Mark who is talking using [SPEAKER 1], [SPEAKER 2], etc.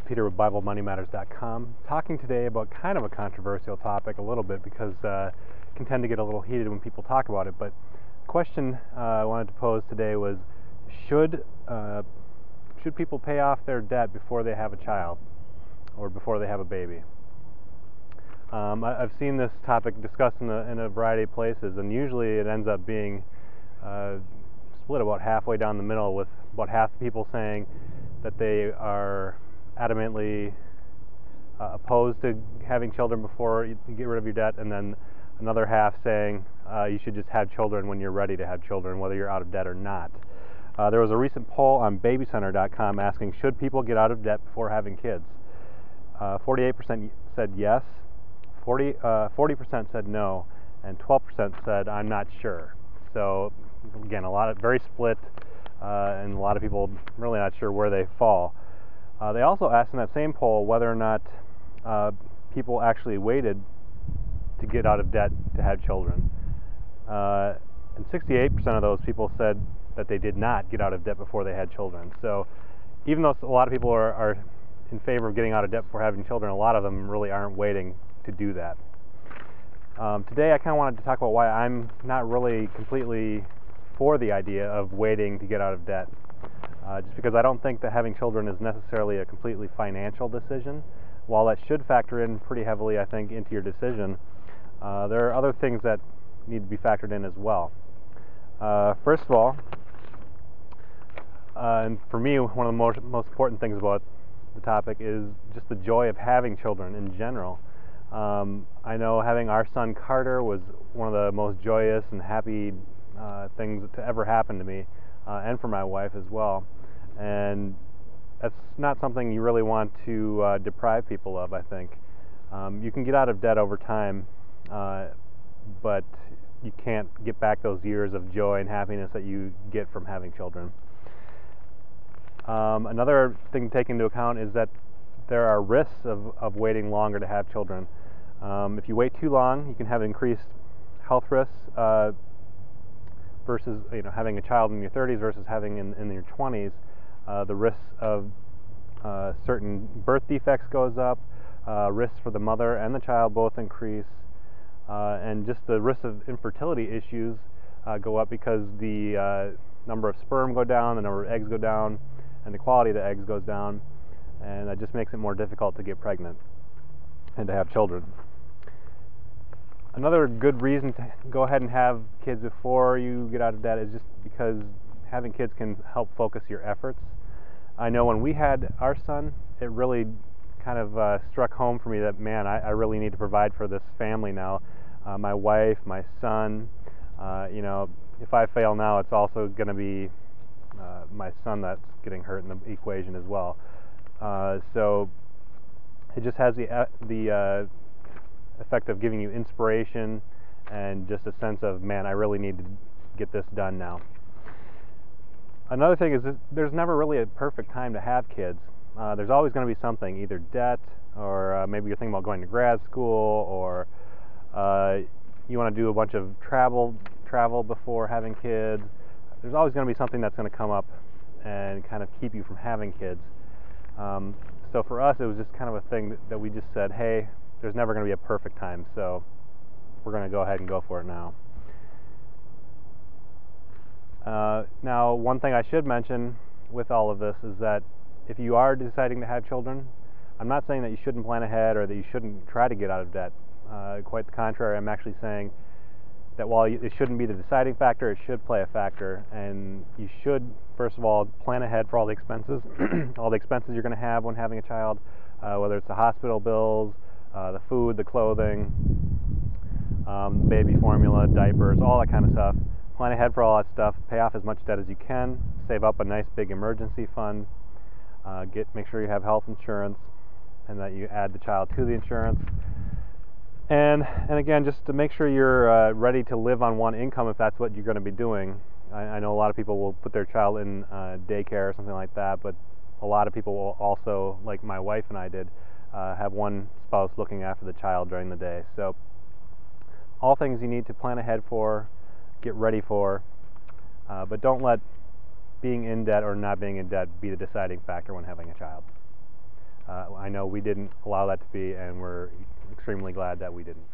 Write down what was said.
[SPEAKER 1] Peter with BibleMoneyMatters.com, talking today about kind of a controversial topic a little bit because it can tend to get a little heated when people talk about it. But the question I wanted to pose today was, should people pay off their debt before they have a child or before they have a baby? I've seen this topic discussed in a variety of places, and usually it ends up being split about halfway down the middle, with about half the people saying that they are adamantly opposed to having children before you get rid of your debt, and then another half saying you should just have children when you're ready to have children, whether you're out of debt or not. There was a recent poll on BabyCenter.com asking, should people get out of debt before having kids? 48% said yes, 40% said no, and 12% said I'm not sure. So again, very split, and a lot of people really not sure where they fall. They also asked in that same poll whether or not people actually waited to get out of debt to have children. And 68% of those people said that they did not get out of debt before they had children. So even though a lot of people are in favor of getting out of debt before having children, a lot of them really aren't waiting to do that. Today I kind of wanted to talk about why I'm not really completely for the idea of waiting to get out of debt. Just because I don't think that having children is necessarily a completely financial decision. While that should factor in pretty heavily, I think, into your decision, there are other things that need to be factored in as well. First of all, and for me, one of the most important things about the topic is just the joy of having children in general. I know having our son Carter was one of the most joyous and happy things to ever happen to me, and for my wife as well. And that's not something you really want to deprive people of, I think. You can get out of debt over time, but you can't get back those years of joy and happiness that you get from having children. Another thing to take into account is that there are risks of waiting longer to have children. If you wait too long, you can have increased health risks versus having a child in your 30s versus having in your 20s. The risks of certain birth defects goes up, risks for the mother and the child both increase, and just the risks of infertility issues go up because the number of sperm go down, the number of eggs go down, and the quality of the eggs goes down, and that just makes it more difficult to get pregnant and to have children. Another good reason to go ahead and have kids before you get out of debt is just because having kids can help focus your efforts. I know when we had our son, it really kind of struck home for me that, man, I really need to provide for this family now. My wife, my son, if I fail now, it's also going to be my son that's getting hurt in the equation as well. So it just has the effect of giving you inspiration and just a sense of, man, I really need to get this done now. Another thing is that there's never really a perfect time to have kids. There's always going to be something, either debt, or maybe you're thinking about going to grad school, or you want to do a bunch of travel before having kids. There's always going to be something that's going to come up and kind of keep you from having kids. So for us, it was just kind of a thing that we just said, hey, there's never going to be a perfect time, so we're going to go ahead and go for it now. Now, one thing I should mention with all of this is that if you are deciding to have children, I'm not saying that you shouldn't plan ahead or that you shouldn't try to get out of debt. Quite the contrary, I'm actually saying that while it shouldn't be the deciding factor, it should play a factor, and you should, first of all, plan ahead for all the expenses, all the expenses you're going to have when having a child, whether it's the hospital bills, the food, the clothing, baby formula, diapers, all that kind of stuff. Plan ahead for all that stuff. Pay off as much debt as you can. Save up a nice big emergency fund. Make sure you have health insurance, and that you add the child to the insurance. And again, just to make sure you're ready to live on one income if that's what you're going to be doing. I know a lot of people will put their child in daycare or something like that, but a lot of people will also, like my wife and I did, have one spouse looking after the child during the day. So all things you need to plan ahead for, get ready for, but don't let being in debt or not being in debt be the deciding factor when having a child. I know we didn't allow that to be, and we're extremely glad that we didn't.